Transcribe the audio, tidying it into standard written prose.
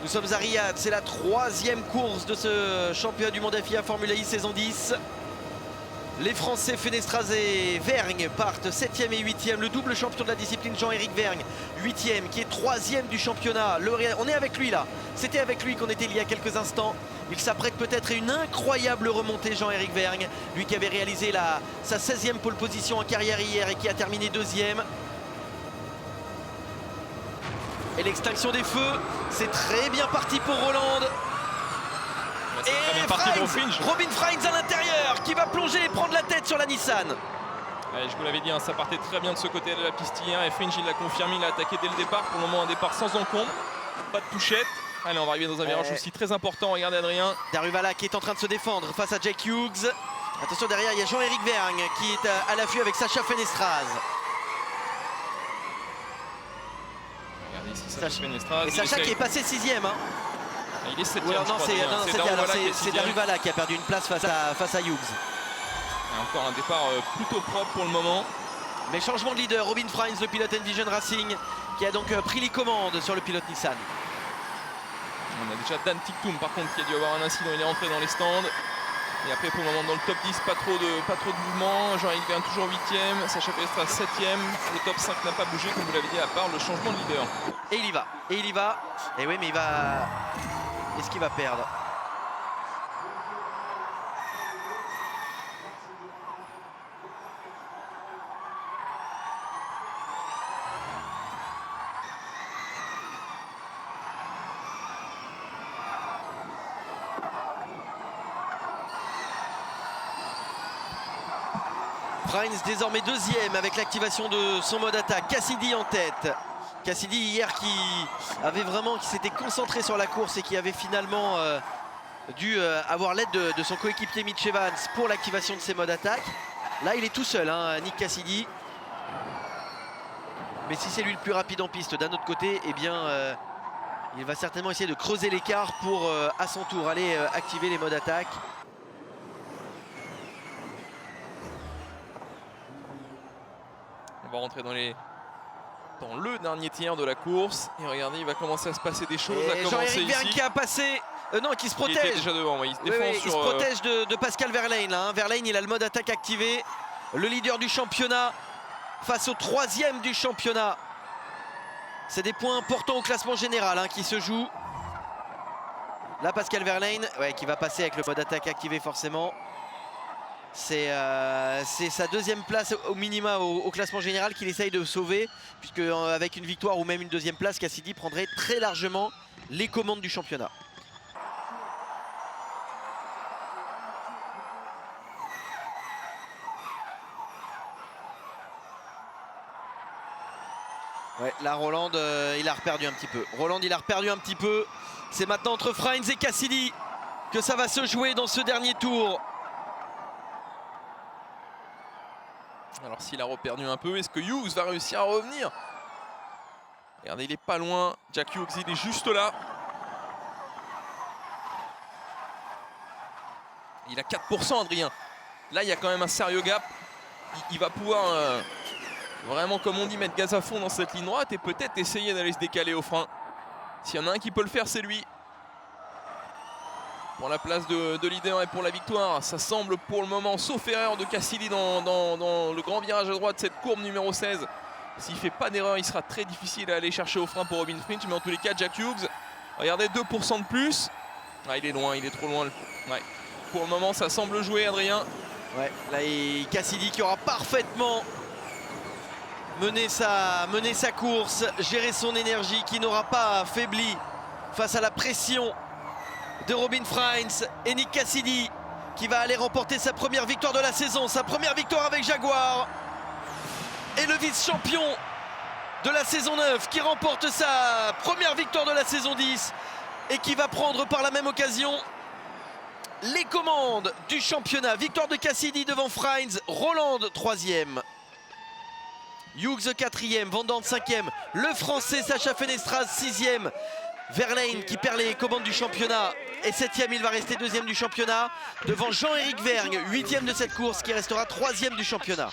Nous sommes à Riyad, c'est la 3e course de ce championnat du monde FIA Formula I saison 10. Les Français Fenestraz et Vergne partent 7e et 8e. Le double champion de la discipline Jean-Éric Vergne, 8e, qui est 3e du championnat. On est avec lui là. C'était avec lui qu'on était il y a quelques instants. Il s'apprête peut-être à une incroyable remontée, Jean-Éric Vergne. Lui qui avait réalisé sa 16e pole position en carrière hier et qui a terminé 2e. Et l'extinction des feux, c'est très bien parti pour Roland. Et Freins, Robin Freins à l'intérieur qui va plonger et prendre la tête sur la Nissan. Ouais, je vous l'avais dit, hein, ça partait très bien de ce côté de la piste hier et Fringe il l'a confirmé, il a attaqué dès le départ. Pour le moment un départ sans encombre, pas de touchette. Allez, on va arriver dans un virage aussi très important, regardez Adrien. Daruvala qui est en train de se défendre face à Jack Hughes. Attention, derrière il y a Jean-Éric Vergne qui est à l'affût avec Sacha Fenestraz. Regardez ici Sacha Fenestraz. Et Sacha qui est passé 6e. Hein. Il est 7e. C'est Daruvala qui a perdu une place face à Hughes. Et encore un départ plutôt propre pour le moment. Mais changement de leader, Robin Freins, le pilote Envision Racing, qui a donc pris les commandes sur le pilote Nissan. On a déjà Dan Tictoum par contre qui a dû avoir un incident, il est rentré dans les stands. Et après pour le moment dans le top 10, pas trop de mouvement. Jean-Éric Vergne toujours 8e, Sacha Fenestraz 7e. Le top 5 n'a pas bougé comme vous l'avez dit à part le changement de leader. Et il y va, et il y va. Et oui mais il va... Est-ce qu'il va perdre? Freins désormais 2e avec l'activation de son mode attaque. Cassidy en tête. Cassidy hier qui s'était concentré sur la course et qui avait finalement dû avoir l'aide de son coéquipier Mitch Evans pour l'activation de ses modes attaque. Là il est tout seul, hein, Nick Cassidy. Mais si c'est lui le plus rapide en piste d'un autre côté, eh bien il va certainement essayer de creuser l'écart pour à son tour aller activer les modes attaque. On va rentrer dans le dernier tiers de la course et regardez il va commencer à se passer des choses. Jean-Éric Vergne qui a passé qui se protège. Il était déjà devant, il se défend il se protège de Pascal Verlaine là, hein. Verlaine il a le mode attaque activé, le leader du championnat face au 3e du championnat. C'est des points importants au classement général hein, qui se jouent. Là Pascal Verlaine qui va passer avec le mode attaque activé forcément. C'est sa 2e place au minima au classement général qu'il essaye de sauver, puisque avec une victoire ou même une 2e place, Cassidy prendrait très largement les commandes du championnat. Ouais, là Roland il a reperdu un petit peu. Roland il a reperdu un petit peu. C'est maintenant entre Freins et Cassidy que ça va se jouer dans ce dernier tour. Alors s'il a reperdu un peu, est-ce que Hughes va réussir à revenir? Regardez, il est pas loin. Jack Hughes, il est juste là. Il a 4%, Adrien. Là, il y a quand même un sérieux gap. Il va pouvoir vraiment, comme on dit, mettre gaz à fond dans cette ligne droite et peut-être essayer d'aller se décaler au frein. S'il y en a un qui peut le faire, c'est lui. Pour la place de leader et pour la victoire, ça semble pour le moment, sauf erreur de Cassidy dans le grand virage à droite, cette courbe numéro 16. S'il ne fait pas d'erreur, il sera très difficile à aller chercher au frein pour Robin Freins. Mais en tous les cas, Jack Hughes, regardez, 2% de plus. Ah, il est loin, il est trop loin. Ouais. Pour le moment, ça semble jouer, Adrien. Ouais, là, Cassidy qui aura parfaitement mené sa course, géré son énergie, qui n'aura pas faibli face à la pression de Robin Freins et Nick Cassidy qui va aller remporter sa première victoire de la saison, sa première victoire avec Jaguar, et le vice-champion de la saison 9 qui remporte sa première victoire de la saison 10 et qui va prendre par la même occasion les commandes du championnat. Victoire de Cassidy devant Freins, Roland 3e, Hughes 4e, Vandan 5e, le français Sacha Fenestraz 6e, Verlaine qui perd les commandes du championnat est 7e, il va rester 2e du championnat devant Jean-Éric Vergne, 8e de cette course qui restera 3e du championnat.